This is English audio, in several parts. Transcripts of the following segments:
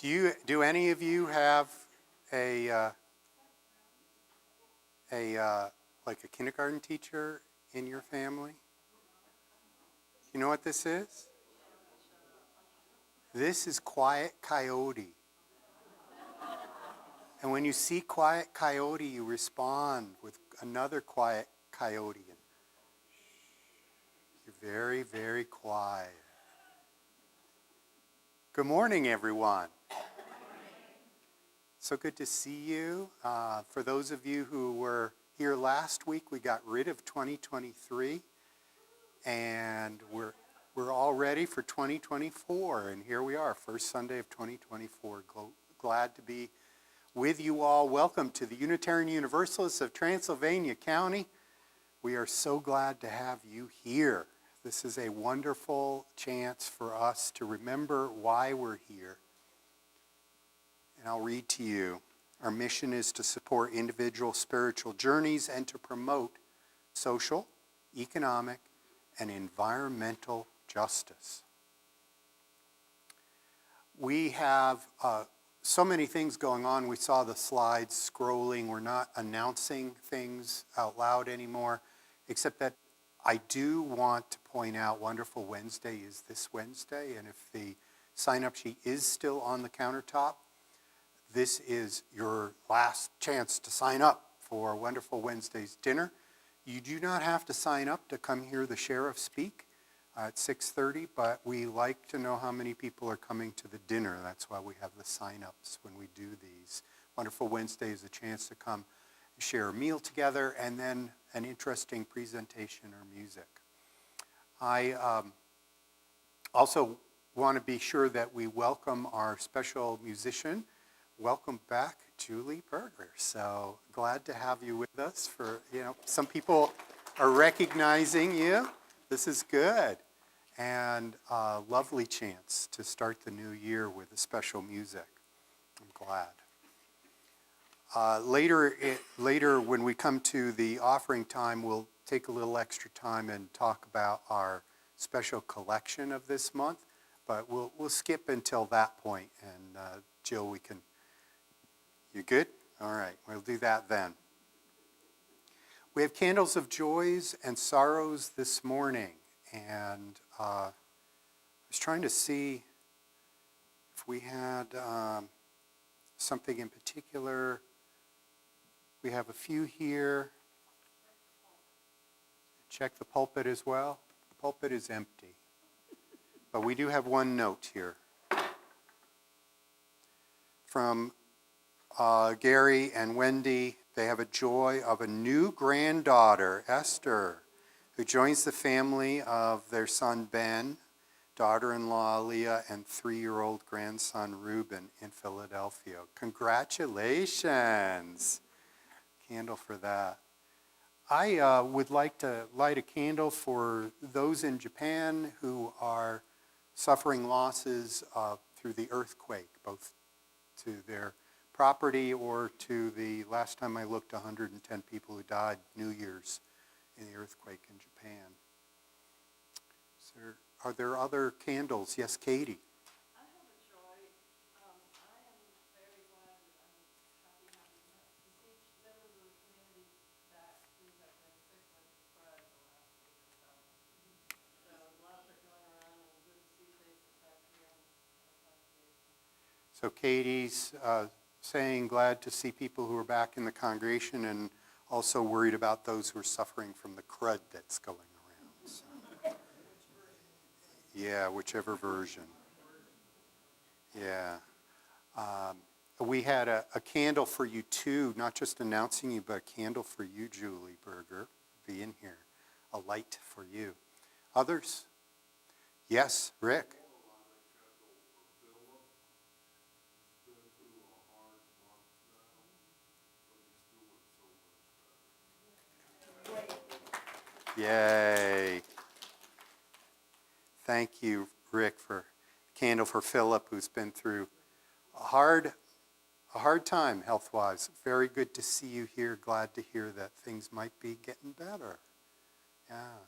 Do any of you have like a kindergarten teacher in your family? You know what this is? This is Quiet Coyote. And when you see Quiet Coyote, you respond with another Quiet Coyote. You're very, very quiet. Good morning, everyone. So good to see you. For those of you who were here last week, we got rid of 2023, and we're all ready for 2024. And here we are, first Sunday of 2024. Glad to be with you all. Welcome to the Unitarian Universalists of Transylvania County. We are so glad to have you here. This is a wonderful chance for us to remember why we're here. And I'll read to you. Our mission is to support individual spiritual journeys and to promote social, economic, and environmental justice. We have so many things going on. We saw the slides scrolling. We're not announcing things out loud anymore, except that I do want to point out Wonderful Wednesday is this Wednesday, and if the sign-up sheet is still on the countertop, this is your last chance to sign up for Wonderful Wednesday's dinner. You do not have to sign up to come hear the sheriff speak at 6:30, but we like to know how many people are coming to the dinner. That's why we have the sign-ups when we do these. Wonderful Wednesday is a chance to come share a meal together and then an interesting presentation or music. I also want to be sure that we welcome our special musician. Welcome back, Julie Berger. So glad to have you with us. Some people are recognizing you. This is good. And a lovely chance to start the new year with the special music. I'm glad. Later, when we come to the offering time, we'll take a little extra time and talk about our special collection of this month. But we'll skip until that point. And Jill, you good? All right, we'll do that then. We have candles of joys and sorrows this morning. And I was trying to see if we had something in particular. We have a few here. Check the pulpit as well. The pulpit is empty. But we do have one note here from Gary and Wendy. They have a joy of a new granddaughter, Esther, who joins the family of their son Ben, daughter-in-law Leah, and 3-year-old grandson Reuben in Philadelphia. Congratulations! Candle for that. I would like to light a candle for those in Japan who are suffering losses through the earthquake, both to their property or to the, last time I looked, 110 people who died New Year's in the earthquake in Japan. Are there other candles? Yes, Katie. I have a joy. I am very glad that I'm happy to see members of the community that we have been sick with crud the last week or so. So lots are going around and good to see faces back here in the congregation. So Katie's saying glad to see people who are back in the congregation and also worried about those who are suffering from the crud that's going around. So. Yeah, whichever version. Yeah. We had a candle for you too, not just announcing you, but a candle for you, Julie Berger, be in here. A light for you. Others? Yes, Rick? Yay. Thank you, Rick, for candle for Philip, who's been through a hard time health-wise. Very good to see you here. Glad to hear that things might be getting better. Yeah.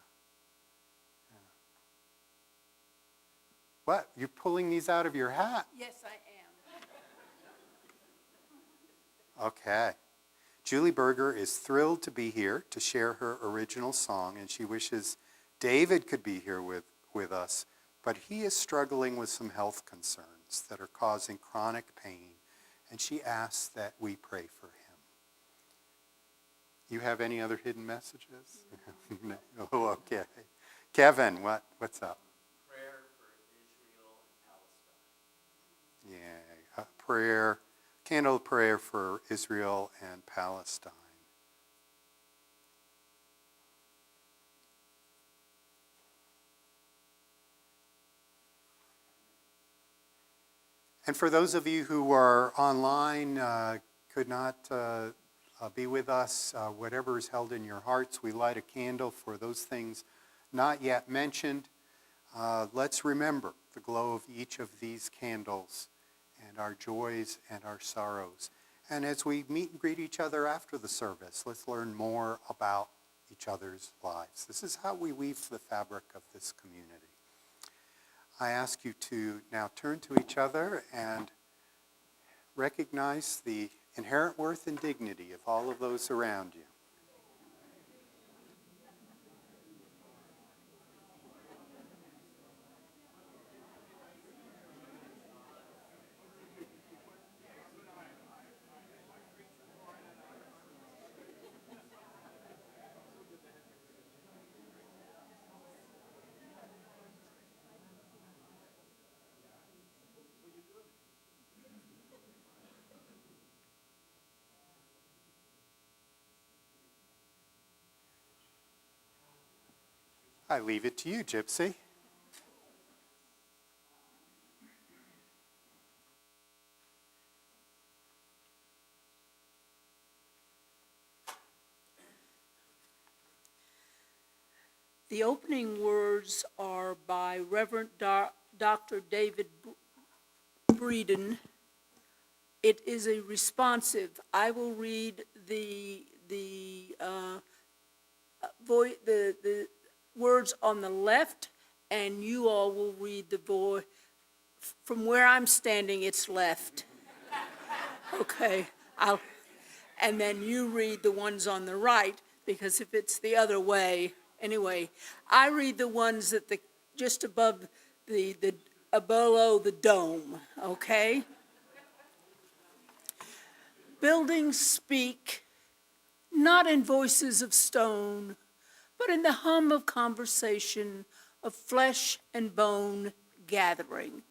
What? You're pulling these out of your hat? Yes, I am. Okay. Julie Berger is thrilled to be here to share her original song, and she wishes David could be here with us, but he is struggling with some health concerns that are causing chronic pain, and she asks that we pray for him. You have any other hidden messages? No. Oh, okay. Kevin, what's up? Prayer for Israel and Palestine. Yeah, prayer, candle of prayer for Israel and Palestine. And for those of you who are online, could not be with us, whatever is held in your hearts, we light a candle for those things not yet mentioned. Let's remember the glow of each of these candles and our joys and our sorrows. And as we meet and greet each other after the service, let's learn more about each other's lives. This is how we weave the fabric of this community. I ask you to now turn to each other and recognize the inherent worth and dignity of all of those around you. I leave it to you, Gypsy. The opening words are by Reverend Dr. David Breeden. It is a responsive. I will read the words on the left, and you all will read the voice. From where I'm standing, it's left. Okay, and then you read the ones on the right, because if it's the other way, anyway, I read the ones that just above below the dome, okay? Buildings speak, not in voices of stone, but in the hum of conversation, of flesh and bone gathering.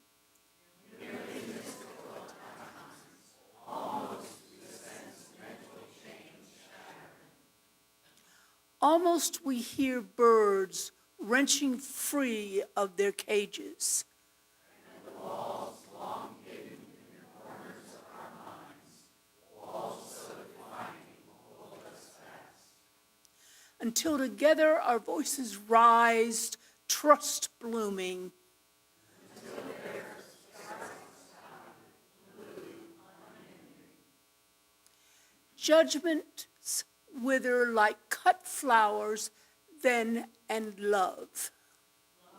Almost we hear birds wrenching free of their cages. And the walls long hidden in the corners of our minds, walls so defining hold us fast. Until together our voices rise, trust blooming. Until their silence sounded blue unending. Judgments wither like cut flowers, then and love.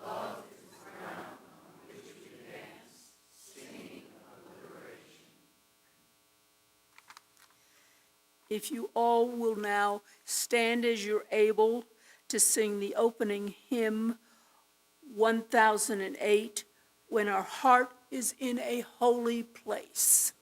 Love is the ground on which we dance, singing of liberation. If you all will now stand as you're able to sing the opening hymn, 1008, When Our Heart is in a Holy Place.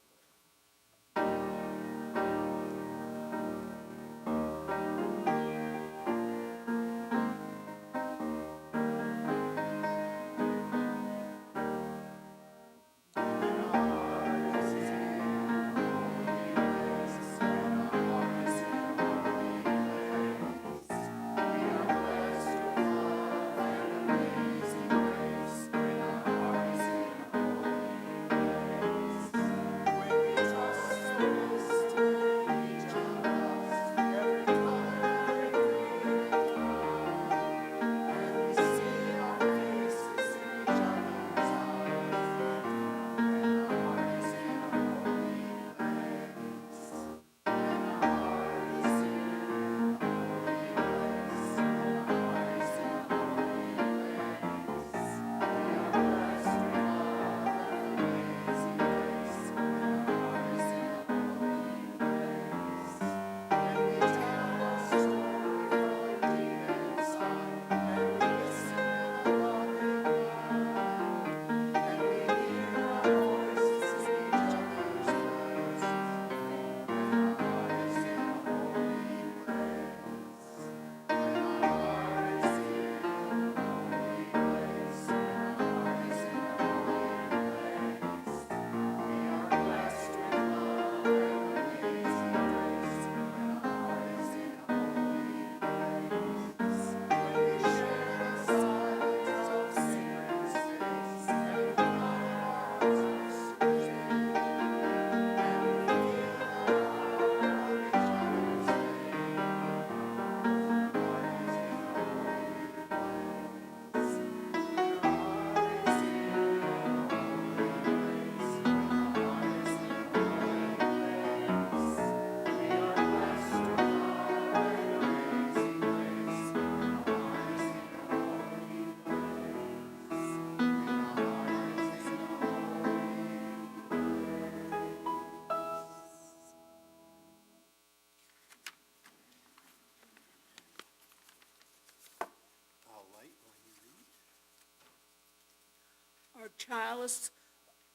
chalice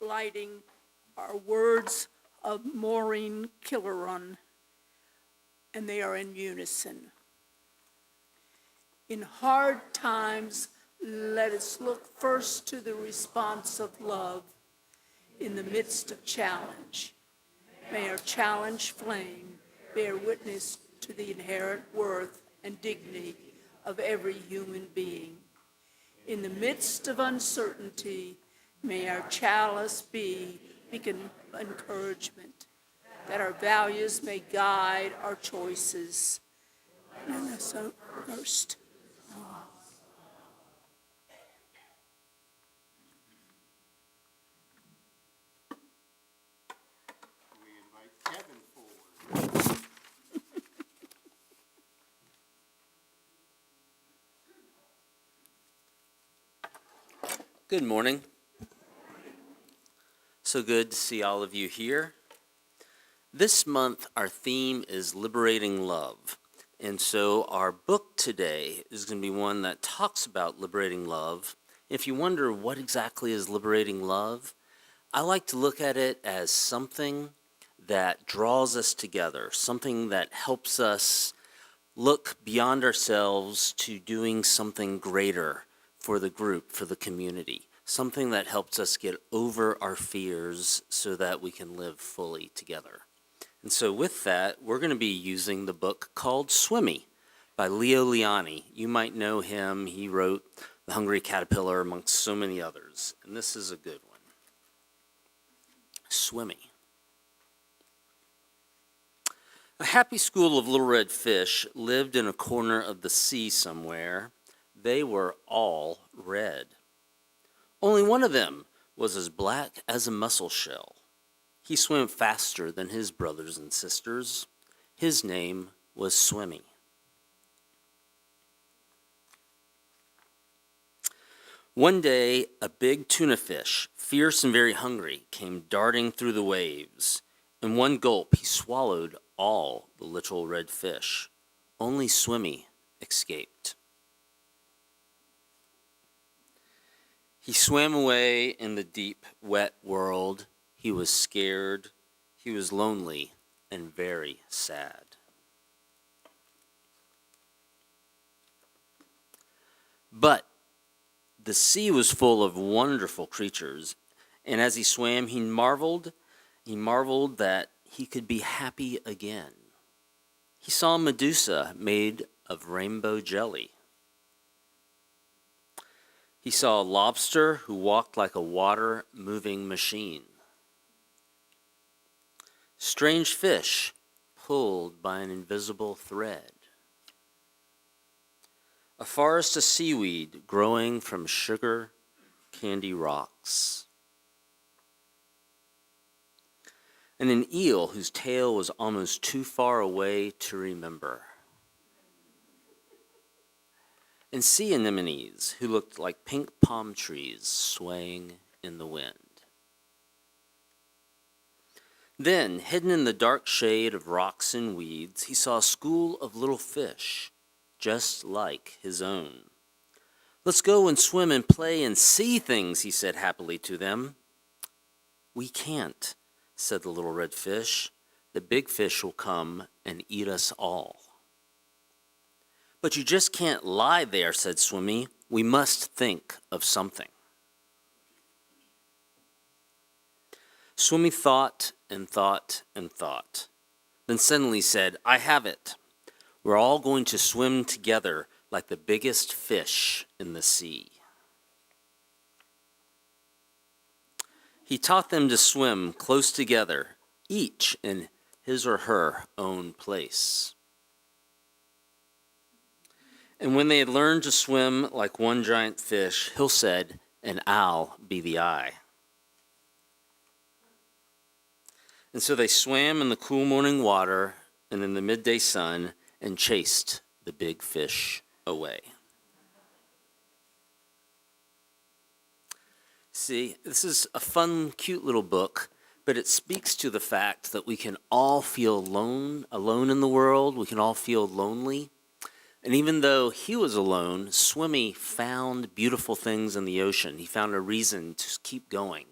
lighting are words of Maureen Killerun, and they are in unison. In hard times, let us look first to the response of love in the midst of challenge. May our challenge flame bear witness to the inherent worth and dignity of every human being. In the midst of uncertainty, may our chalice be beacon of encouragement, that our values may guide our choices. And that's so first. We invite Kevin forward. Good morning. So good to see all of you here. This month, our theme is liberating love. And so our book today is going to be one that talks about liberating love. If you wonder what exactly is liberating love, I like to look at it as something that draws us together, something that helps us look beyond ourselves to doing something greater for the group, for the community, something that helps us get over our fears so that we can live fully together. And so with that, we're going to be using the book called Swimmy by Leo Liani. You might know him. He wrote The Hungry Caterpillar, amongst so many others. And this is a good one. Swimmy. A happy school of little red fish lived in a corner of the sea somewhere. They were all red. Only one of them was as black as a mussel shell. He swam faster than his brothers and sisters. His name was Swimmy. One day, a big tuna fish, fierce and very hungry, came darting through the waves. In one gulp, he swallowed all the little red fish. Only Swimmy escaped. He swam away in the deep, wet world. He was scared, he was lonely, and very sad. But the sea was full of wonderful creatures, and as he swam, he marveled that he could be happy again. He saw Medusa made of rainbow jelly. He saw a lobster who walked like a water-moving machine. Strange fish pulled by an invisible thread. A forest of seaweed growing from sugar candy rocks. And an eel whose tail was almost too far away to remember. And sea anemones who looked like pink palm trees swaying in the wind. Then, hidden in the dark shade of rocks and weeds, he saw a school of little fish, just like his own. Let's go and swim and play and see things, he said happily to them. We can't, said the little red fish. The big fish will come and eat us all. But you just can't lie there, said Swimmy. We must think of something. Swimmy thought and thought and thought. Then suddenly said, I have it. We're all going to swim together like the biggest fish in the sea. He taught them to swim close together, each in his or her own place. And when they had learned to swim like one giant fish, Hill said, and I'll be the eye. And so they swam in the cool morning water and in the midday sun and chased the big fish away. See, this is a fun, cute little book, but it speaks to the fact that we can all feel alone in the world. We can all feel lonely. And even though he was alone, Swimmy found beautiful things in the ocean. He found a reason to keep going.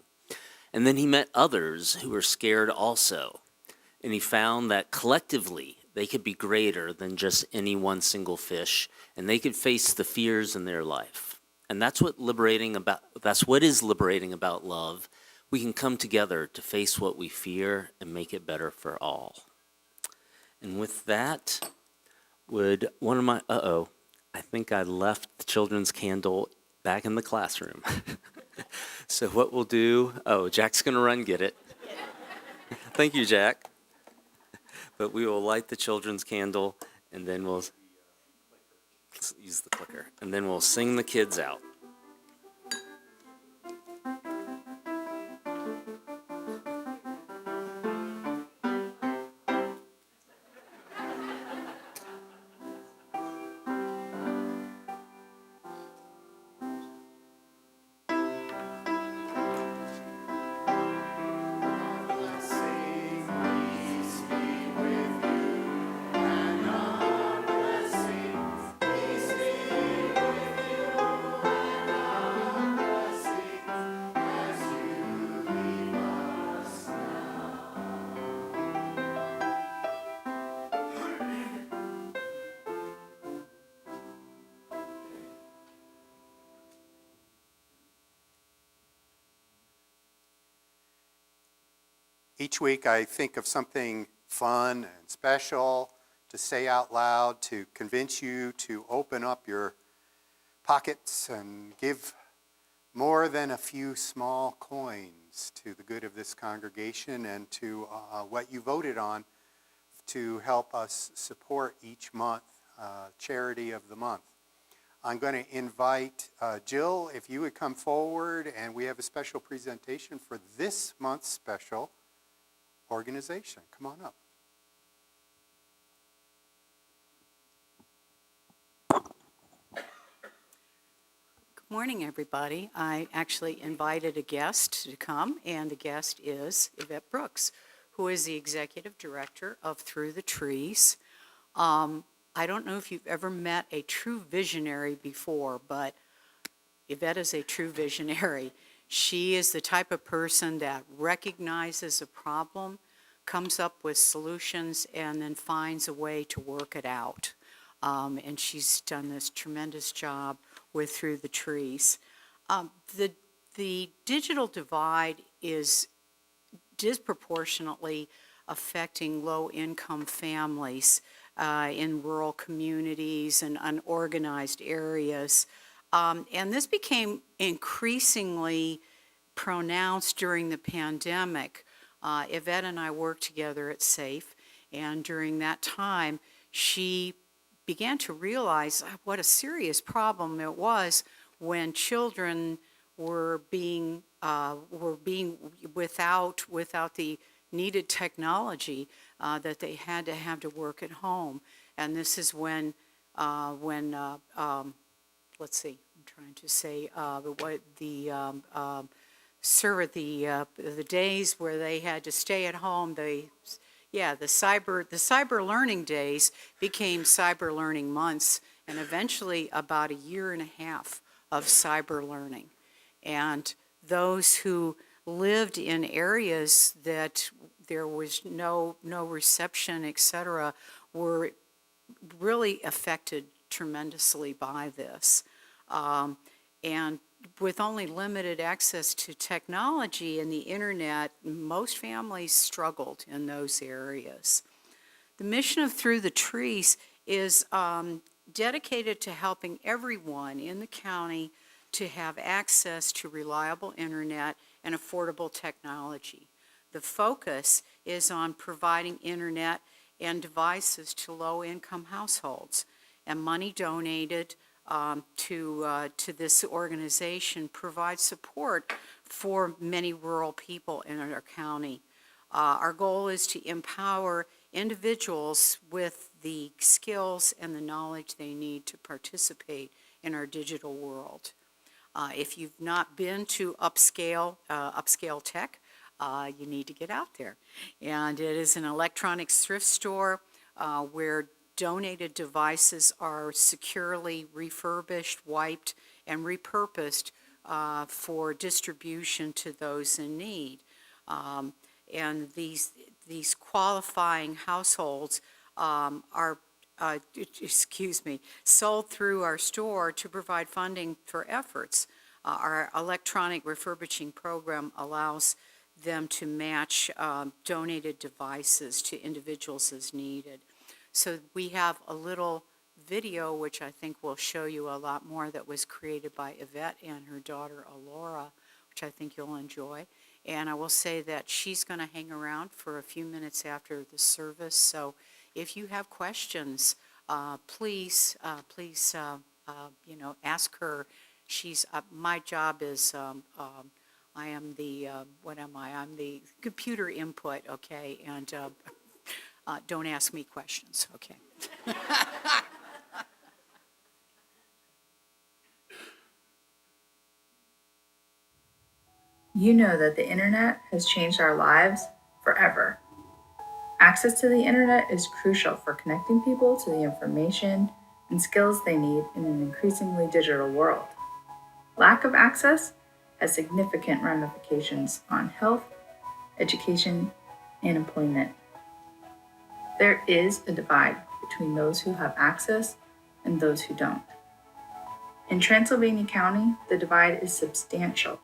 And then he met others who were scared also. And he found that collectively they could be greater than just any one single fish, and they could face the fears in their life. And that's what is liberating about love. We can come together to face what we fear and make it better for all. And with that, I think I left the children's candle back in the classroom. So what we'll do, Jack's gonna run get it. Thank you, Jack. But we will light the children's candle, and then we'll use the clicker, and then we'll sing the kids out. Each week I think of something fun and special to say out loud to convince you to open up your pockets and give more than a few small coins to the good of this congregation and to what you voted on to help us support each month, charity of the month. I'm going to invite Jill, if you would come forward, and we have a special presentation for this month's special organization. Come on up. Good morning, everybody. I actually invited a guest to come, and the guest is Yvette Brooks, who is the executive director of Through the Trees. I don't know if you've ever met a true visionary before, but Yvette is a true visionary. She is the type of person that recognizes a problem, comes up with solutions, and then finds a way to work it out. And she's done this tremendous job with Through the Trees. The digital divide is disproportionately affecting low-income families in rural communities and unorganized areas. And this became increasingly pronounced during the pandemic. Yvette and I worked together at SAFE, and during that time, she began to realize what a serious problem it was when children were being without the needed technology that they had to work at home. And this is when let's see, I'm trying to say the days where they had to stay at home, the cyber learning days became cyber learning months, and eventually about a year and a half of cyber learning. And those who lived in areas that there was no reception, et cetera, were really affected tremendously by this. And with only limited access to technology and the internet, most families struggled in those areas. The mission of Through the Trees is dedicated to helping everyone in the county to have access to reliable internet and affordable technology. The focus is on providing internet and devices to low-income households, and money donated to this organization provides support for many rural people in our county. Our goal is to empower individuals with the skills and the knowledge they need to participate in our digital world. If you've not been to Upscale Tech, you need to get out there. And it is an electronics thrift store where donated devices are securely refurbished, wiped, and repurposed for distribution to those in need. And these qualifying households are sold through our store to provide funding for efforts. Our electronic refurbishing program allows them to match donated devices to individuals as needed. So we have a little video, which I think will show you a lot more, that was created by Yvette and her daughter Alora, which I think you'll enjoy. And I will say that she's going to hang around for a few minutes after the service. So if you have questions, please, ask her. She's, my job is, I am the, what am I? I'm the computer input, okay? And don't ask me questions, okay? You know that the internet has changed our lives forever. Access to the internet is crucial for connecting people to the information and skills they need in an increasingly digital world. Lack of access has significant ramifications on health, education, and employment. There is a divide between those who have access and those who don't. In Transylvania County, the divide is substantial.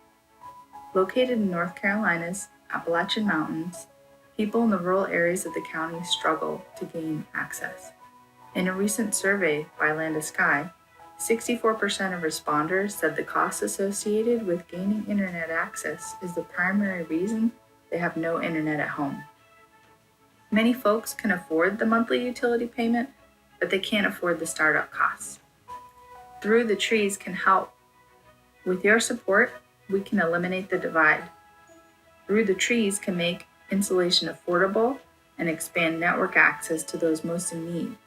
Located in North Carolina's Appalachian Mountains, people in the rural areas of the county struggle to gain access. In a recent survey by Land to Sky, 64% of responders said the costs associated with gaining internet access is the primary reason they have no internet at home. Many folks can afford the monthly utility payment, but they can't afford the startup costs. Through the Trees can help. With your support, we can eliminate the divide. Through the Trees can make insulation affordable and expand network access to those most in need.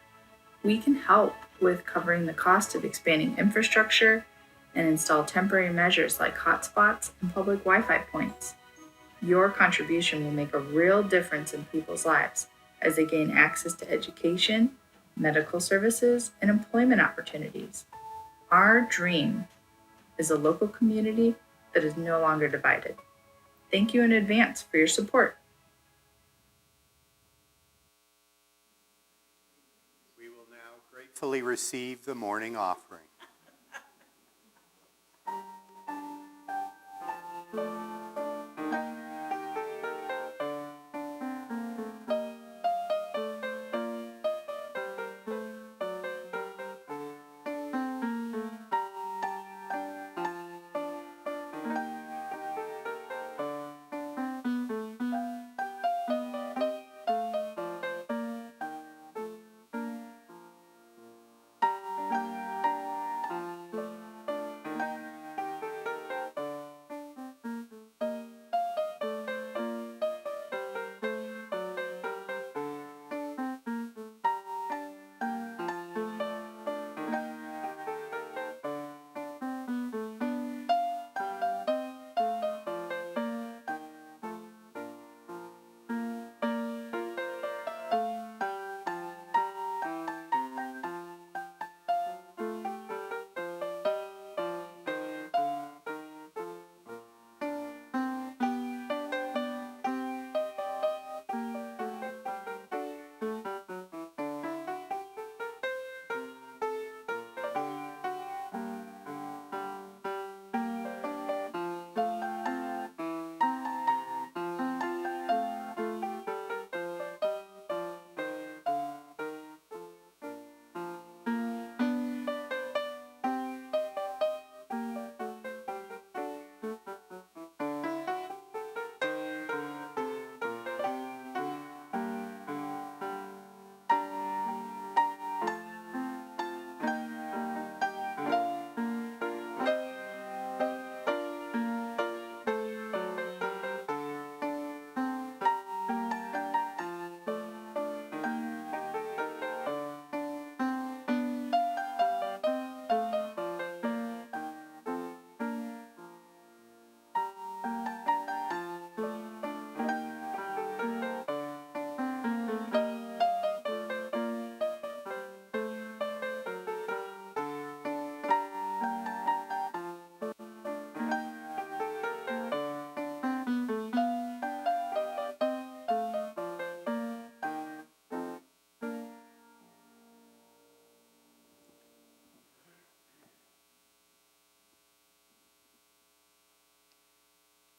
We can help with covering the cost of expanding infrastructure and install temporary measures like hotspots and public Wi-Fi points. Your contribution will make a real difference in people's lives as they gain access to education, medical services, and employment opportunities. Our dream is a local community that is no longer divided. Thank you in advance for your support. We will now gratefully receive the morning offering.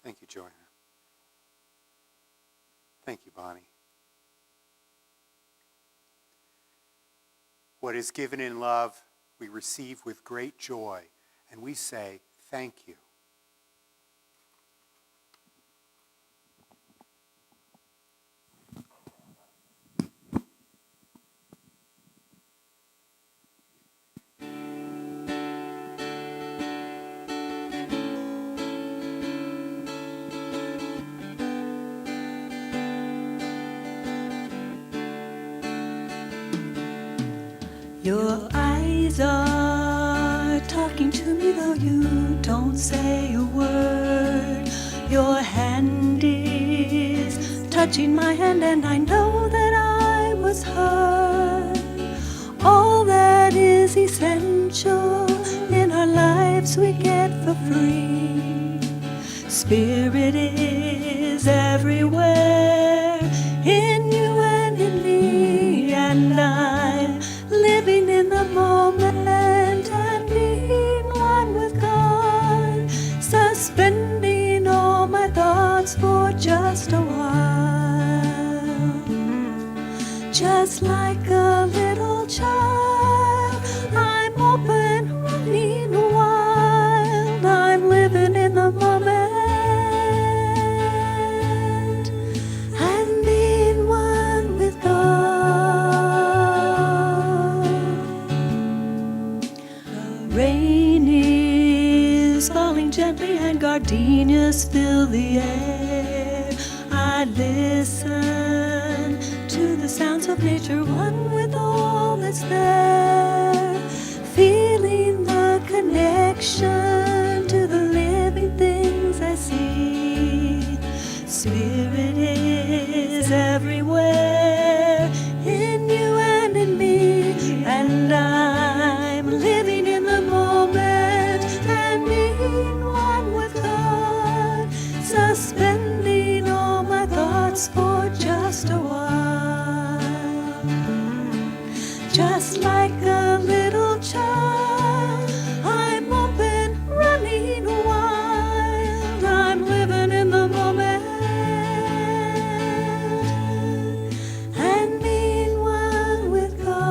Thank you, Joanna. Thank you, Bonnie. What is given in love, we receive with great joy, and we say, thank you. Your eyes are talking to me though you don't say a word. Your hand is touching my hand and I know that I was hurt. All that is essential in our lives we get for free. Spirit is everywhere in you and in me, and I'm living in the moment and being one with God, suspending all my thoughts for just a while. Just like a little child, I'm open, running wild. I'm living in the moment and being one with God. Rain is falling gently and gardenias fill the air. I listen to the sounds of nature, one with all that's there. Feeling the connection to the living things I see. Spirit is everywhere in you and in me, and I'm living in the moment and being one with God, suspending all my thoughts for just a while. Just like a little child, I'm open, running wild. I'm living in the moment and being one with God.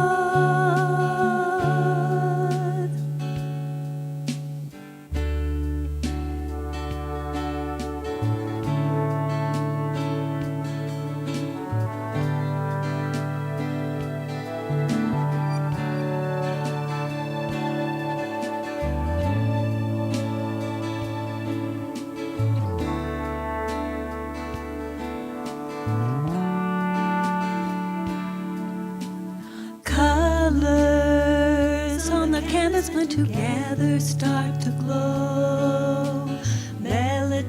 Colors on the canvas blend together, start to glow. Melodies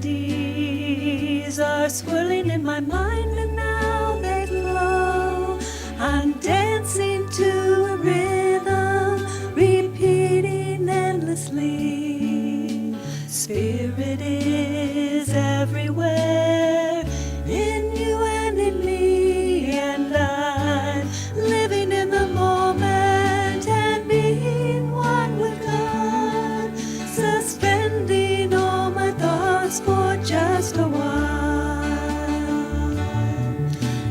are swirling in my mind and now they flow. I'm dancing to a rhythm, repeating endlessly. Spirit is everywhere in you and in me, and I'm living in the moment and being one with God, suspending all my thoughts for just a while.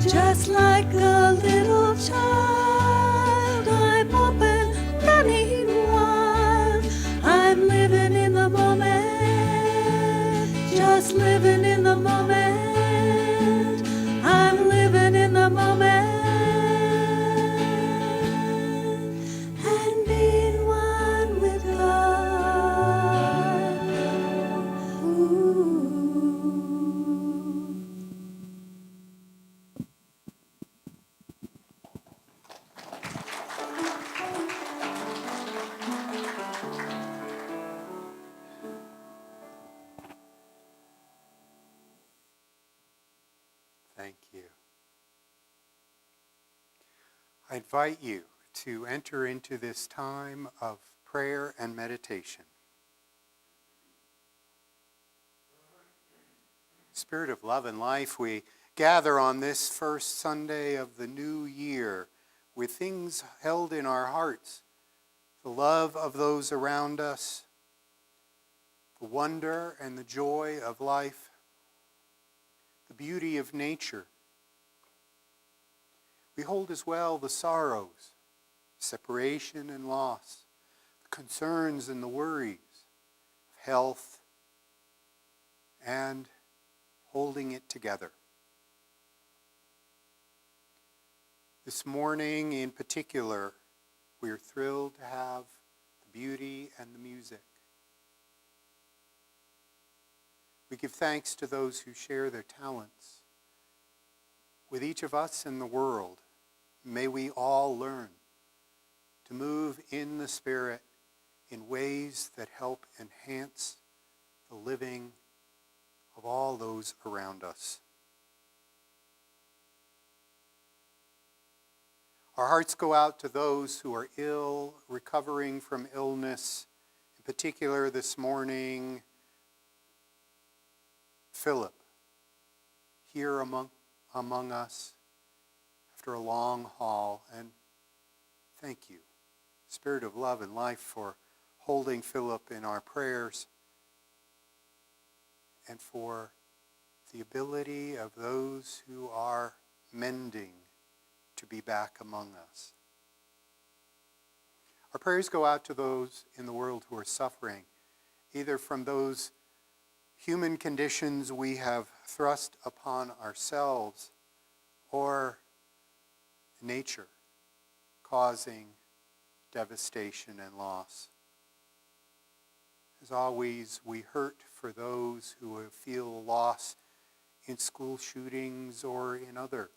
Just like a little child, I'm open, running wild. I'm living in the moment, just living in the moment. I'm living in the moment and being one with God. Ooh. Thank you. I invite you to enter into this time of prayer and meditation. Spirit of love and life, we gather on this first Sunday of the new year with things held in our hearts, the love of those around us, the wonder and the joy of life the beauty of nature. We hold as well the sorrows, separation and loss, the concerns and the worries of health, and holding it together. This morning in particular, we are thrilled to have the beauty and the music. We give thanks to those who share their talents with each of us in the world. May we all learn to move in the Spirit in ways that help enhance the living of all those around us. Our hearts go out to those who are ill, recovering from illness. In particular, this morning, Philip, here among us after a long haul. And thank you, Spirit of love and life, for holding Philip in our prayers and for the ability of those who are mending to be back among us. Our prayers go out to those in the world who are suffering, either from those human conditions we have thrust upon ourselves or nature causing devastation and loss. As always, we hurt for those who feel loss in school shootings or in other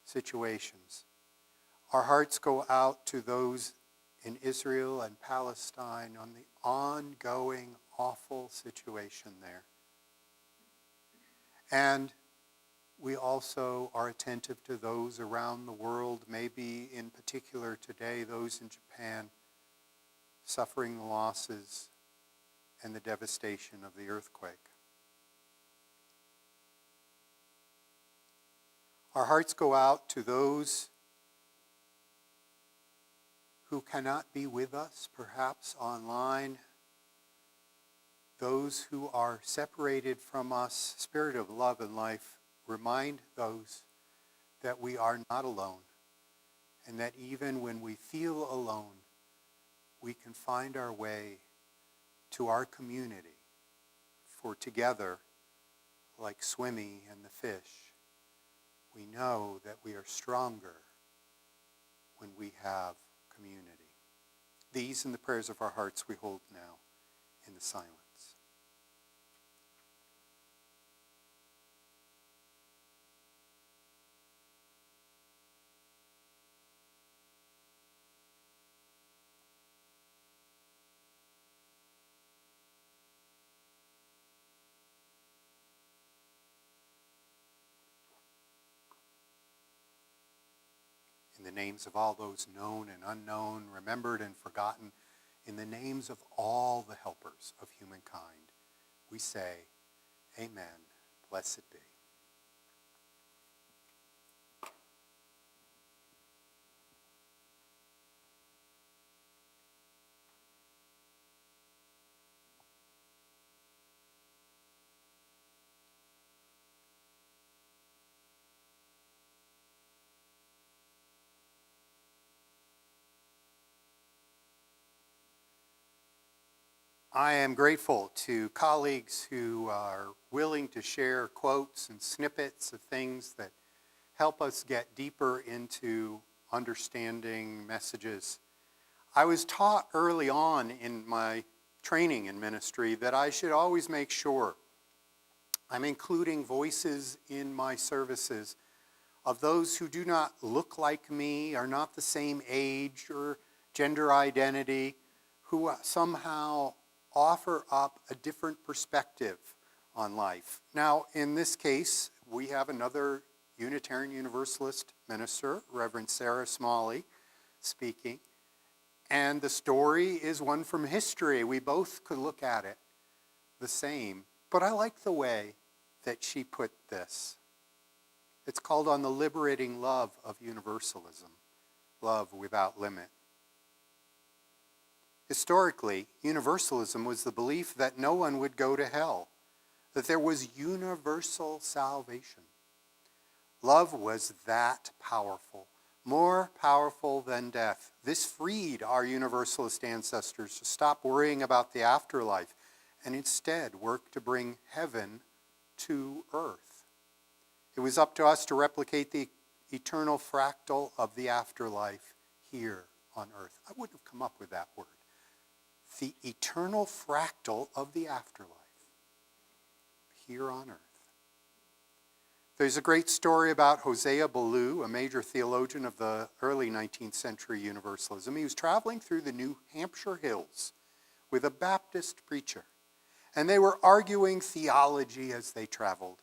situations. Our hearts go out to those in Israel and Palestine on the ongoing awful situation there. And we also are attentive to those around the world, maybe in particular today, those in Japan, suffering the losses and the devastation of the earthquake. Our hearts go out to those who cannot be with us, perhaps online, those who are separated from us. Spirit of love and life, remind those that we are not alone, and that even when we feel alone, we can find our way to our community. For together, like Swimmy and the fish, we know that we are stronger when we have community. These and the prayers of our hearts we hold now in the silence. In the names of all those known and unknown, remembered and forgotten, in the names of all the helpers of humankind, we say, Amen, blessed be. I am grateful to colleagues who are willing to share quotes and snippets of things that help us get deeper into understanding messages. I was taught early on in my training in ministry that I should always make sure I'm including voices in my services of those who do not look like me, are not the same age or gender identity, who somehow offer up a different perspective on life. Now, in this case, we have another Unitarian Universalist minister, Reverend Sarah Smalley, speaking. And the story is one from history. We both could look at it the same. But I like the way that she put this. It's called On the Liberating Love of Universalism, Love Without Limit. Historically, universalism was the belief that no one would go to hell, that there was universal salvation. Love was that powerful, more powerful than death. This freed our universalist ancestors to stop worrying about the afterlife and instead work to bring heaven to earth. It was up to us to replicate the eternal fractal of the afterlife here on earth. I wouldn't have come up with that word. The eternal fractal of the afterlife here on earth. There's a great story about Hosea Ballou, a major theologian of the early 19th century Universalism. He was traveling through the New Hampshire hills with a Baptist preacher, and they were arguing theology as they traveled.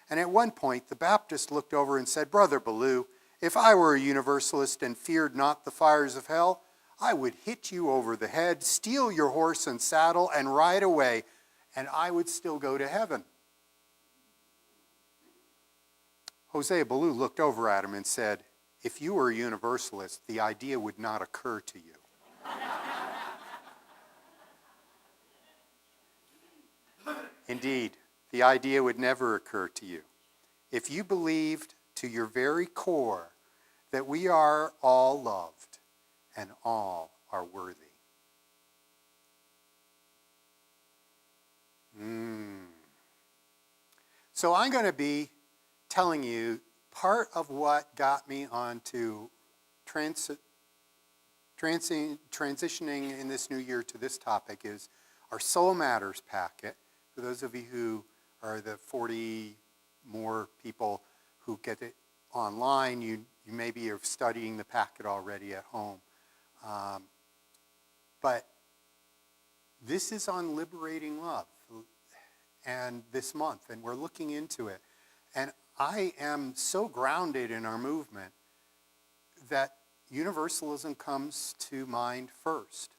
And at one point, the Baptist looked over and said, "Brother Ballou, if I were a Universalist and feared not the fires of hell, I would hit you over the head, steal your horse and saddle, and ride away, and I would still go to heaven." Hosea Ballou looked over at him and said, "If you were a Universalist, the idea would not occur to you." Indeed, the idea would never occur to you. If you believed to your very core that we are all loved and all are worthy. So I'm going to be telling you part of what got me onto transitioning in this new year to this topic is our Soul Matters packet. For those of you who are the 40 more people who get it online, you maybe are studying the packet already at home. But this is on liberating love and this month, and we're looking into it. And I am so grounded in our movement that universalism comes to mind first.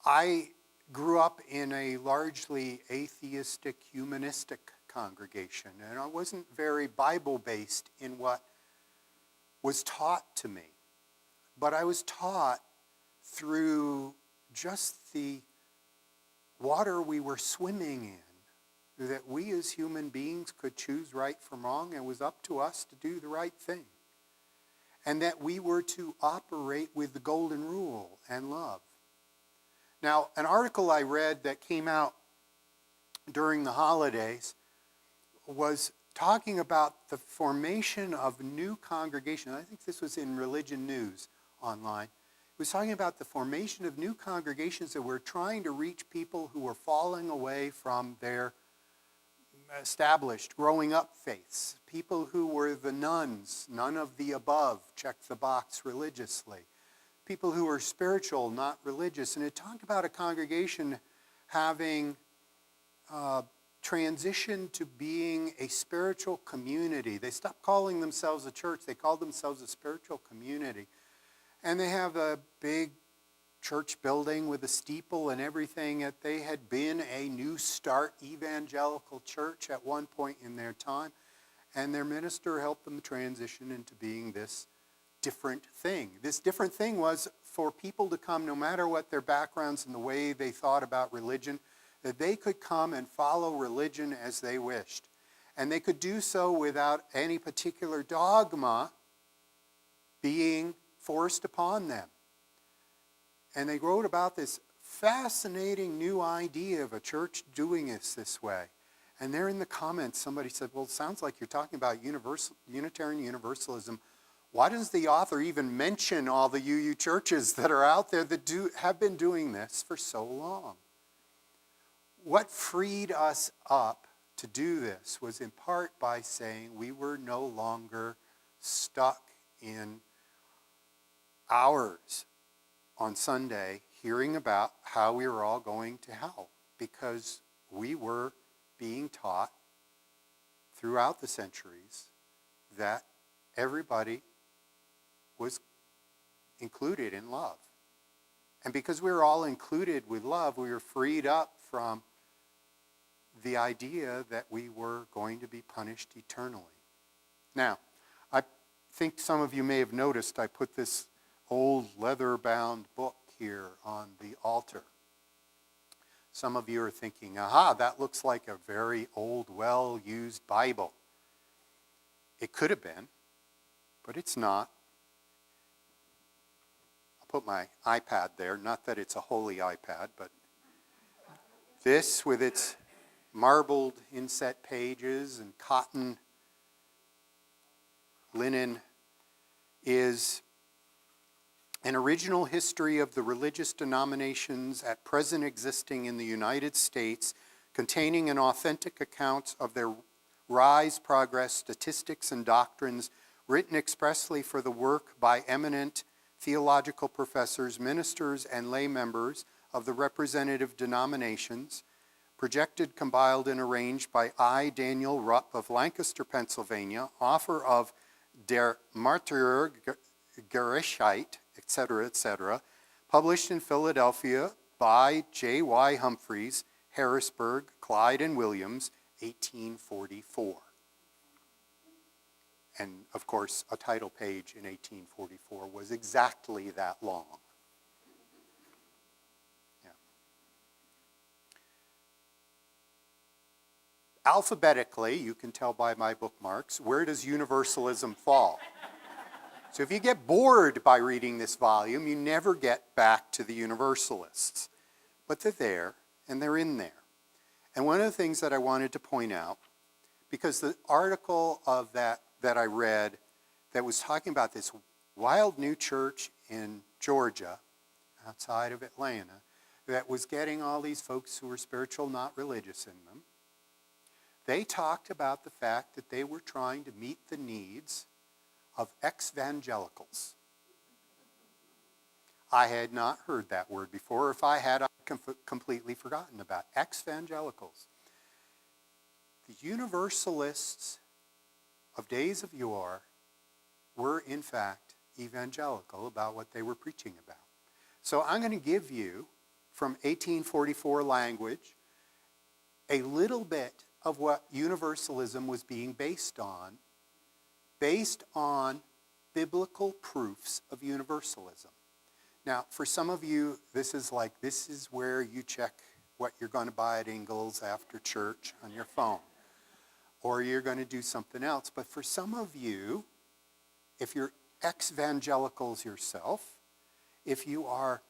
I grew up in a largely atheistic, humanistic congregation, and I wasn't very Bible-based in what was taught to me. But I was taught through just the water we were swimming in, that we as human beings could choose right from wrong, and it was up to us to do the right thing. And that we were to operate with the golden rule and love. Now, an article I read that came out during the holidays was talking about the formation of new congregations. I think this was in Religion News online. It was talking about the formation of new congregations that were trying to reach people who were falling away from their established, growing up faiths. People who were the nuns, none of the above, check the box religiously. People who were spiritual, not religious. And it talked about a congregation having transitioned to being a spiritual community. They stopped calling themselves a church. They called themselves a spiritual community. And they have a big church building with a steeple and everything. That they had been a New Start evangelical church at one point in their time. And their minister helped them transition into being this different thing. This different thing was for people to come, no matter what their backgrounds and the way they thought about religion, that they could come and follow religion as they wished. And they could do so without any particular dogma being forced upon them. And they wrote about this fascinating new idea of a church doing this way. And there in the comments, somebody said, well, it sounds like you're talking about Unitarian Universalism. Why does the author even mention all the UU churches that are out there that have been doing this for so long? What freed us up to do this was in part by saying we were no longer stuck in hours on Sunday hearing about how we were all going to hell, because we were being taught throughout the centuries that everybody was included in love. And because we were all included with love, we were freed up from the idea that we were going to be punished eternally. Now, I think some of you may have noticed I put this old leather-bound book here on the altar. Some of you are thinking, aha, that looks like a very old, well-used Bible. It could have been, but it's not. I'll put my iPad there, not that it's a holy iPad, but this with its marbled inset pages and cotton linen is an original history of the religious denominations at present existing in the United States, containing an authentic account of their rise, progress, statistics, and doctrines, written expressly for the work by eminent theological professors, ministers, and lay members of the representative denominations, projected, compiled, and arranged by I. Daniel Rupp of Lancaster, Pennsylvania, author of Der Martyrer Gerechheit, etc., published in Philadelphia by J. Y. Humphreys, Harrisburg, Clyde, and Williams, 1844. And, of course, a title page in 1844 was exactly that long. Yeah. Alphabetically, you can tell by my bookmarks, where does universalism fall? So if you get bored by reading this volume, you never get back to the Universalists. But they're there, and they're in there. And one of the things that I wanted to point out, because the article of that I read that was talking about this wild new church in Georgia, outside of Atlanta, that was getting all these folks who were spiritual, not religious in them, they talked about the fact that they were trying to meet the needs of ex-evangelicals. I had not heard that word before. If I had, I'd completely forgotten about ex-evangelicals. The Universalists of days of yore were, in fact, evangelical about what they were preaching about. So I'm going to give you, from 1844 language, a little bit of what universalism was being based on biblical proofs of universalism. Now, for some of you, this is where you check what you're going to buy at Ingles after church on your phone. Or you're going to do something else. But for some of you, if you're ex-evangelicals yourself, if you are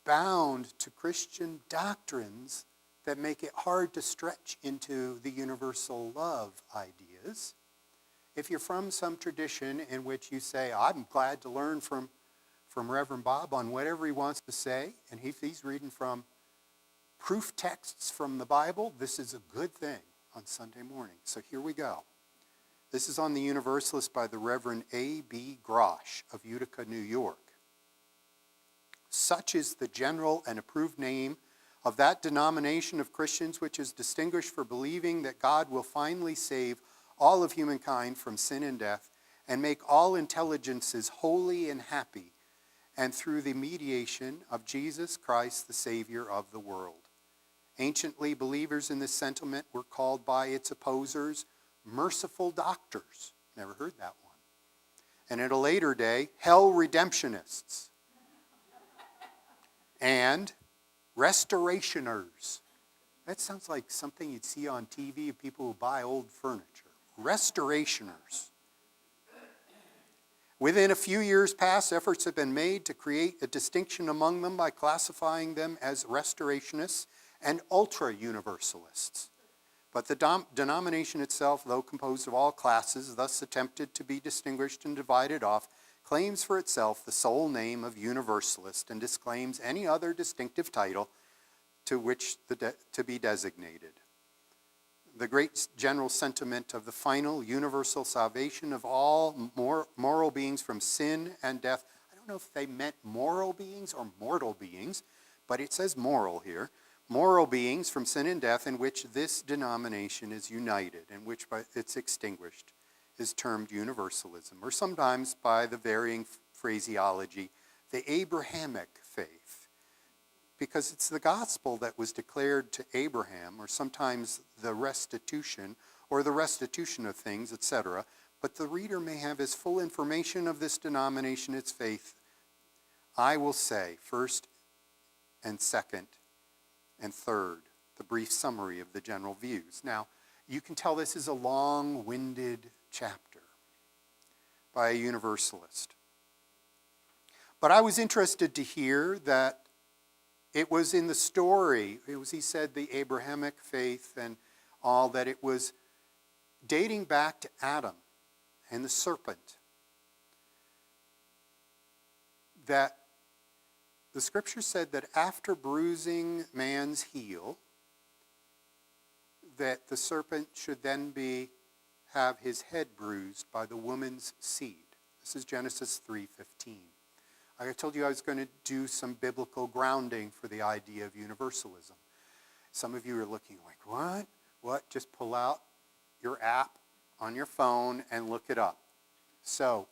bound to Christian doctrines that make it hard to stretch into the universal love ideas, if you're from some tradition in which you say, I'm glad to learn from Reverend Bob on whatever he wants to say, and if he's reading from proof texts from the Bible, this is a good thing on Sunday morning. So here we go. This is on the Universalist by the Reverend A.B. Grosh of Utica, New York. Such is the general and approved name of that denomination of Christians which is distinguished for believing that God will finally save all of humankind from sin and death, and make all intelligences holy and happy, and through the mediation of Jesus Christ, the Savior of the world. Anciently, believers in this sentiment were called by its opposers merciful doctors. Never heard that one. And at a later day, hell redemptionists and restorationers. That sounds like something you'd see on TV of people who buy old furniture. Restorationers. Within a few years past, efforts have been made to create a distinction among them by classifying them as restorationists and ultra-universalists. But the denomination itself, though composed of all classes, thus attempted to be distinguished and divided off, claims for itself the sole name of Universalist and disclaims any other distinctive title to which to be designated. The great general sentiment of the final universal salvation of all moral beings from sin and death. I don't know if they meant moral beings or mortal beings, but it says moral here. Moral beings from sin and death in which this denomination is united, and which by it's extinguished, is termed universalism, or sometimes by the varying phraseology, the Abrahamic faith. Because it's the gospel that was declared to Abraham, or sometimes the restitution, or the restitution of things, etc. But the reader may have as full information of this denomination, its faith. I will say, first and second, And third, the brief summary of the general views. Now, you can tell this is a long-winded chapter by a universalist. But I was interested to hear that it was in the story, he said the Abrahamic faith and all, that it was dating back to Adam and the serpent, that the scripture said that after bruising man's heel, that the serpent should then have his head bruised by the woman's seed. This is Genesis 3:15. I told you I was going to do some biblical grounding for the idea of universalism. Some of you are looking like, what? What? Just pull out your app on your phone and look it up. So,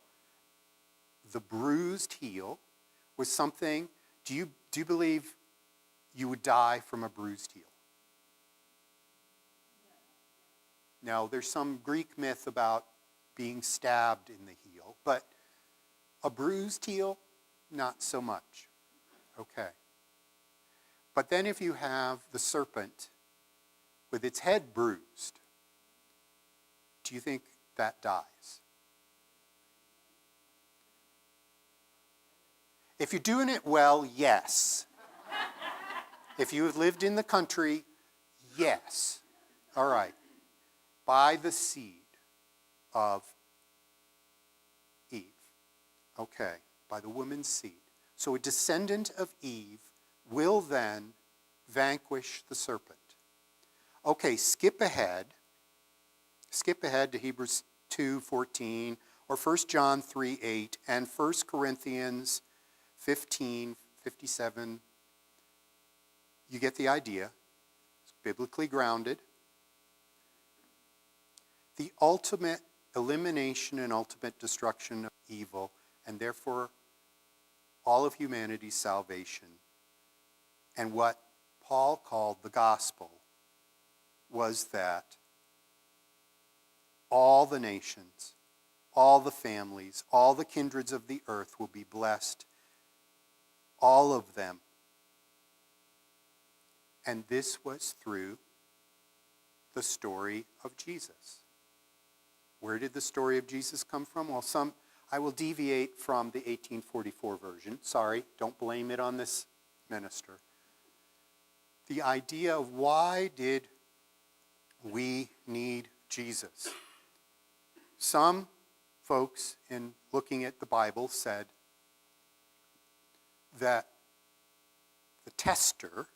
the bruised heel was something. Do you believe you would die from a bruised heel? No, there's some Greek myth about being stabbed in the heel, but a bruised heel, not so much. Okay. But then if you have the serpent with its head bruised, do you think that dies? If you're doing it well, yes. If you have lived in the country, yes. All right. By the seed of Eve. Okay. By the woman's seed. So a descendant of Eve will then vanquish the serpent. Okay, skip ahead. Skip ahead to Hebrews 2:14 or 1 John 3:8 and 1 Corinthians 15:57. You get the idea. It's biblically grounded. The ultimate elimination and ultimate destruction of evil, and therefore all of humanity's salvation, and what Paul called the gospel, was that all the nations, all the families, all the kindreds of the earth will be blessed, all of them. And this was through the story of Jesus. Where did the story of Jesus come from? Well, I will deviate from the 1844 version. Sorry, don't blame it on this minister. The idea of why did we need Jesus? Some folks, in looking at the Bible, said that the tester,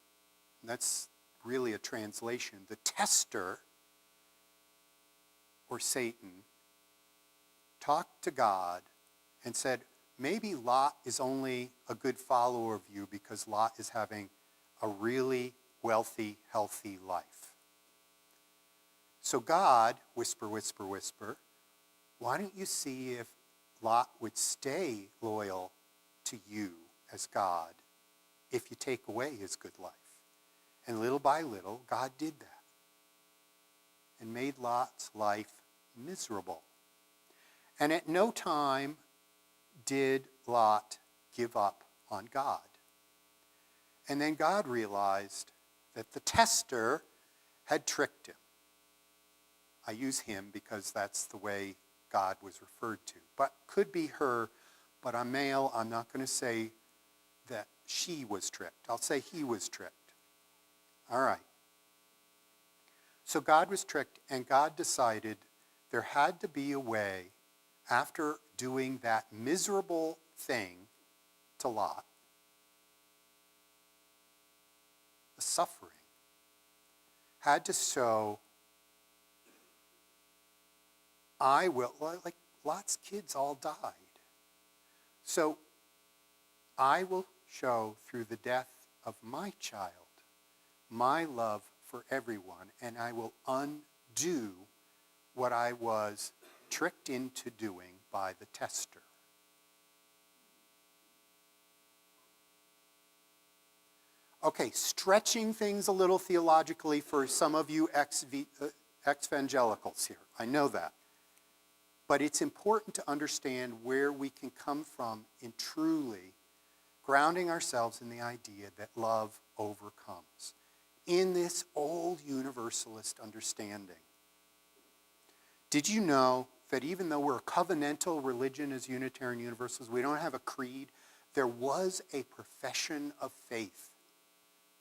and that's really a translation, the tester, or Satan, talked to God and said, maybe Lot is only a good follower of you because Lot is having a really wealthy, healthy life. So God, whisper, whisper, whisper, why don't you see if Lot would stay loyal to you as God if you take away his good life? And little by little, God did that and made Lot's life miserable. And at no time did Lot give up on God. And then God realized that the tester had tricked him. I use him because that's the way God was referred to. But could be her, but I'm male, I'm not going to say that she was tricked. I'll say he was tricked. All right. So God was tricked, and God decided there had to be a way, after doing that miserable thing to Lot, the suffering, had to show, like Lot's kids all died. So I will show through the death of my child my love for everyone, and I will undo what I was tricked into doing by the tester. Okay, stretching things a little theologically for some of you ex-evangelicals here. I know that. But it's important to understand where we can come from in truly grounding ourselves in the idea that love overcomes. in this old universalist understanding. Did you know that even though we're a covenantal religion as Unitarian Universalists, we don't have a creed, there was a profession of faith,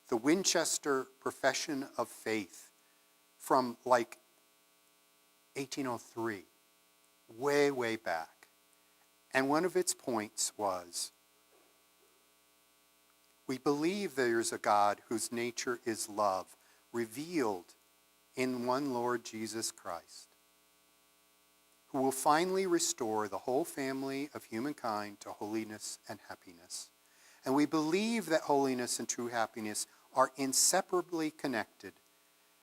the Winchester Profession of Faith from like 1803, way, way back. And one of its points was, we believe there's a God whose nature is love, revealed in one Lord Jesus Christ, who will finally restore the whole family of humankind to holiness and happiness. And we believe that holiness and true happiness are inseparably connected,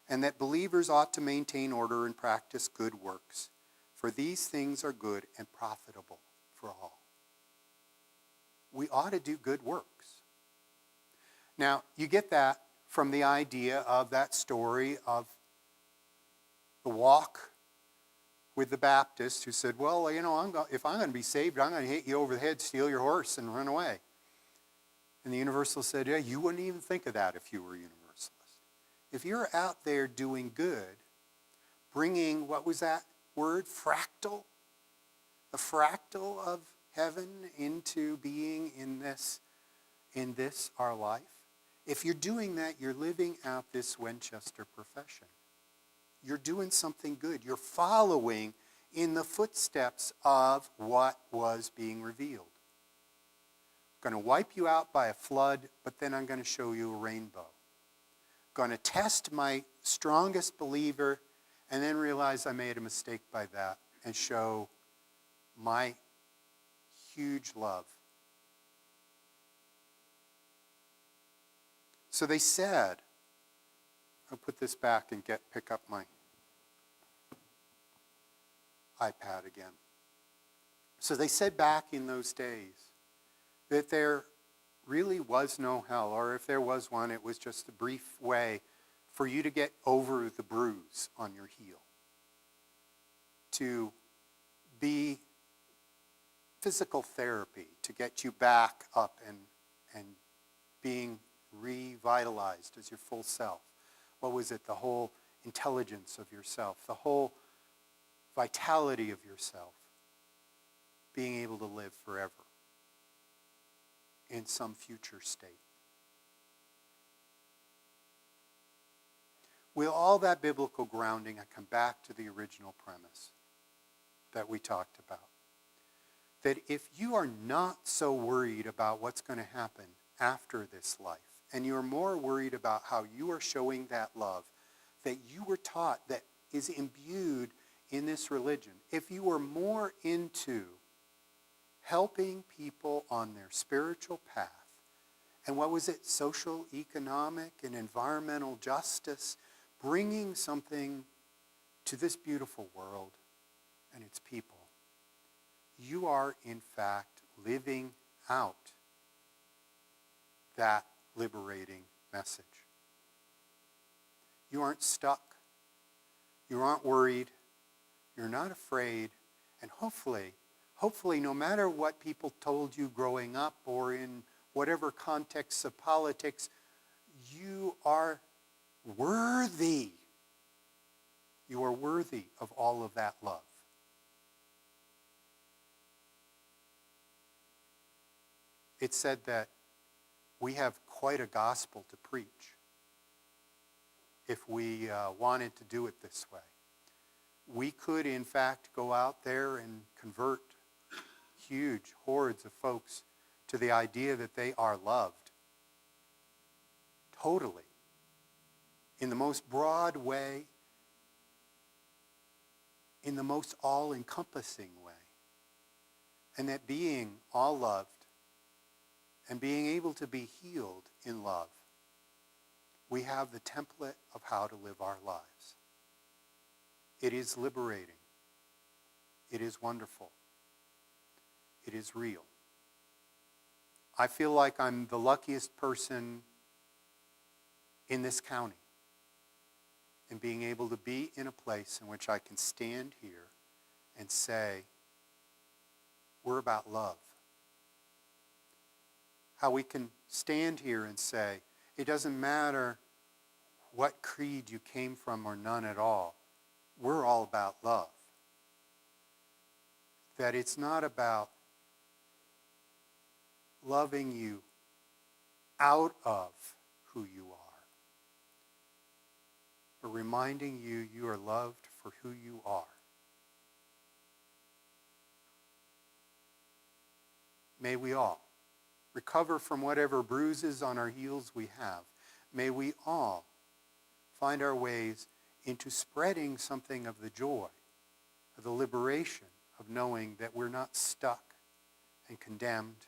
and that believers ought to maintain order and practice good works, for these things are good and profitable for all. We ought to do good works. Now, you get that from the idea of that story of the walk with the Baptist who said, well, you know, if I'm going to be saved, I'm going to hit you over the head, steal your horse, and run away. And the Universalist said, yeah, you wouldn't even think of that if you were a Universalist. If you're out there doing good, bringing, what was that word, fractal? The fractal of heaven into being in this, our life. If you're doing that, you're living out this Winchester profession. You're doing something good. You're following in the footsteps of what was being revealed. I'm going to wipe you out by a flood, but then I'm going to show you a rainbow. Going to test my strongest believer, and then realize I made a mistake by that, and show my huge love. So they said, I'll put this back and pick up my iPad again. So they said back in those days that there really was no hell, or if there was one, it was just a brief way for you to get over the bruise on your heel, to be physical therapy, to get you back up and being revitalized as your full self. What was it? The whole intelligence of yourself, the whole vitality of yourself, being able to live forever in some future state. With all that biblical grounding, I come back to the original premise that we talked about. That if you are not so worried about what's going to happen after this life, and you're more worried about how you are showing that love that you were taught, that is imbued in this religion, if you were more into helping people on their spiritual path, and what was it, social, economic, and environmental justice, bringing something to this beautiful world and its people, you are in fact living out that liberating message. You aren't stuck. You aren't worried. You're not afraid. And hopefully, no matter what people told you growing up or in whatever context of politics, you are worthy. You are worthy of all of that love. It's said that we have quite a gospel to preach if we wanted to do it this way. We could, in fact, go out there and convert huge hordes of folks to the idea that they are loved. Totally. In the most broad way, in the most all-encompassing way. And that being all loved and being able to be healed in love, we have the template of how to live our lives. It is liberating. It is wonderful. It is real. I feel like I'm the luckiest person in this county in being able to be in a place in which I can stand here and say, we're about love. How we can stand here and say, it doesn't matter what creed you came from or none at all. We're all about love. That it's not about loving you out of who you are, but reminding you you are loved for who you are. May we all recover from whatever bruises on our heels we have. May we all find our ways into spreading something of the joy, of the liberation of knowing that we're not stuck and condemned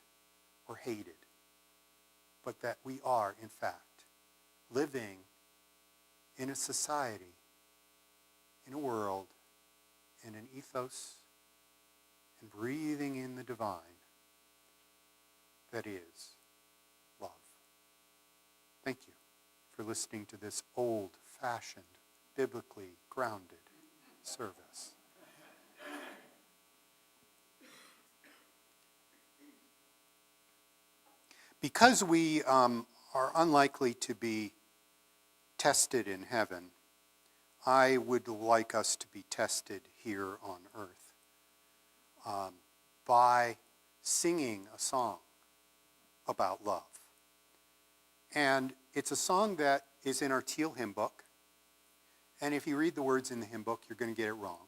or hated, but that we are, in fact, living in a society, in a world, in an ethos, and breathing in the divine that is love. Thank you for listening to this old-fashioned, biblically grounded service. Because we are unlikely to be tested in heaven, I would like us to be tested here on earth by singing a song about love. And it's a song that is in our Teal hymn book. And if you read the words in the hymn book, you're going to get it wrong.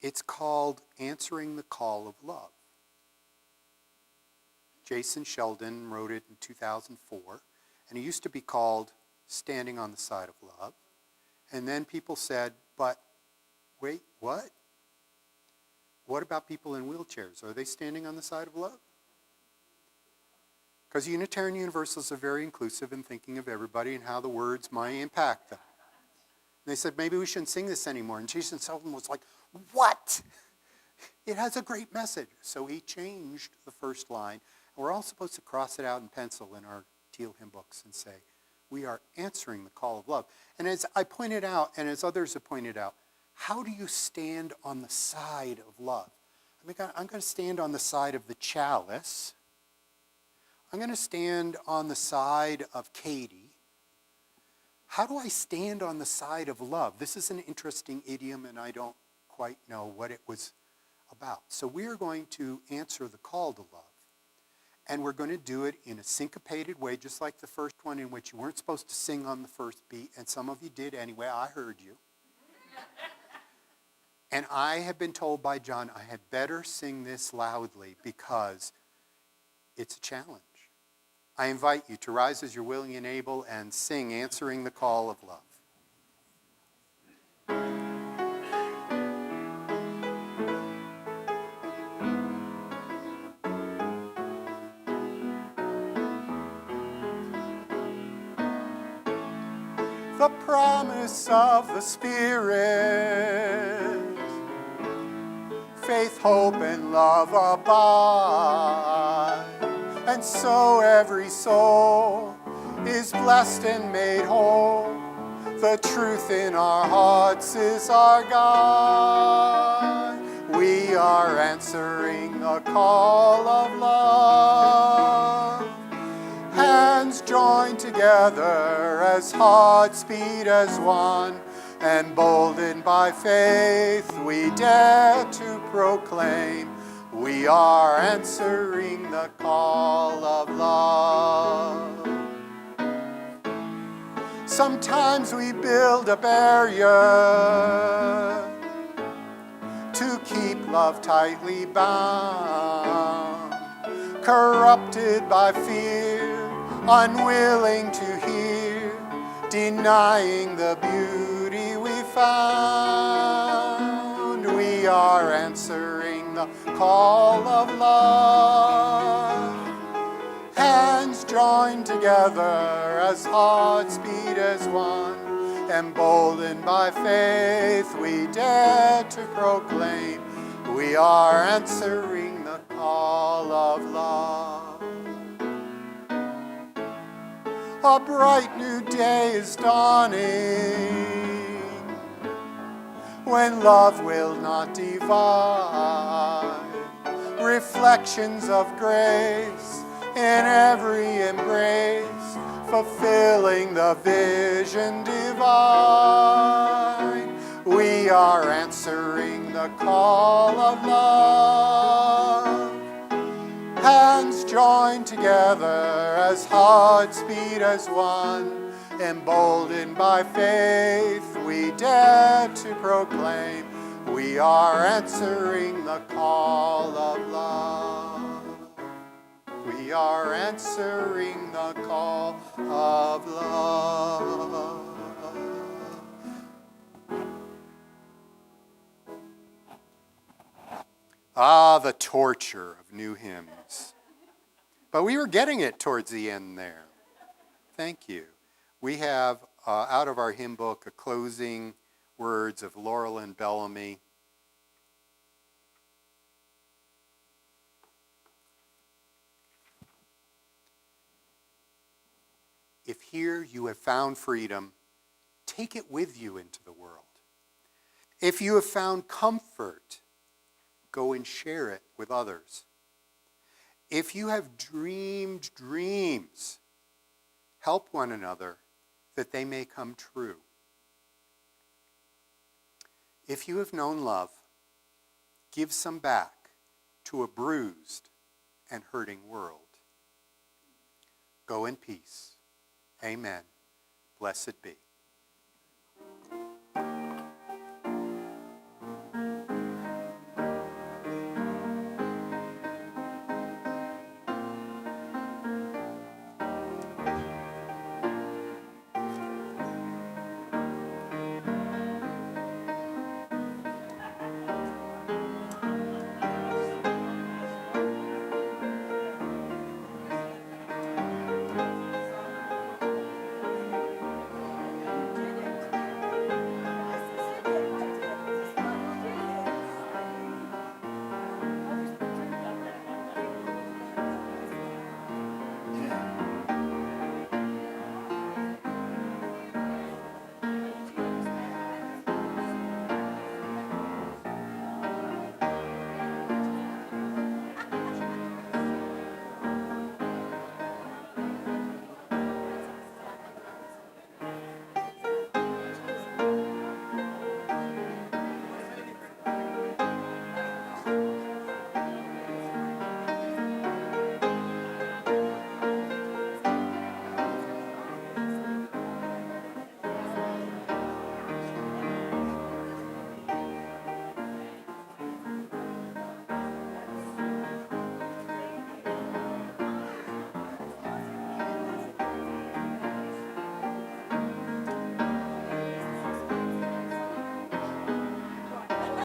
It's called Answering the Call of Love. Jason Sheldon wrote it in 2004, and it used to be called Standing on the Side of Love. And then people said, but wait, what? What about people in wheelchairs? Are they standing on the side of love? Because Unitarian Universalists are very inclusive in thinking of everybody and how the words might impact them. And they said, maybe we shouldn't sing this anymore. And Jason Sheldon was like, what? It has a great message. So he changed the first line. We're all supposed to cross it out in pencil in our Teal hymn books and say, we are answering the call of love. And as I pointed out, and as others have pointed out, how do you stand on the side of love? I'm going to stand on the side of the chalice. I'm going to stand on the side of Katie. How do I stand on the side of love? This is an interesting idiom, and I don't quite know what it was about. So we are going to answer the call to love. And we're going to do it in a syncopated way, just like the first one, in which you weren't supposed to sing on the first beat, and some of you did anyway. I heard you. And I have been told by John I had better sing this loudly because it's a challenge. I invite you to rise as you're willing and able and sing Answering the Call of Love. The promise of the Spirit, faith, hope, and love abide. And so every soul is blessed and made whole. The truth in our hearts is our guide. We are answering the call of love. Hands joined together as hearts beat as one. Emboldened by faith, we dare to proclaim we are answering the call of love. Sometimes we build a barrier to keep love tightly bound, corrupted by fear, unwilling to hear, denying the beauty we found. We are answering the call of love. Hands joined together as hearts beat as one. Emboldened by faith, we dare to proclaim we are answering the call of love. A bright new day is dawning when love will not divide. Reflections of grace in every embrace, fulfilling the vision divine. We are answering the call of love. Hands joined together as hearts beat as one. Emboldened by faith, we dare to proclaim we are answering the call of love. We are answering the call of love. Ah, the torture of new hymns. But we were getting it towards the end there. Thank you. We have, out of our hymn book, a closing words of Laurel and Bellamy. If here you have found freedom, take it with you into the world. If you have found comfort, go and share it with others. If you have dreamed dreams, help one another that they may come true. If you have known love, give some back to a bruised and hurting world. Go in peace. Amen. Blessed be.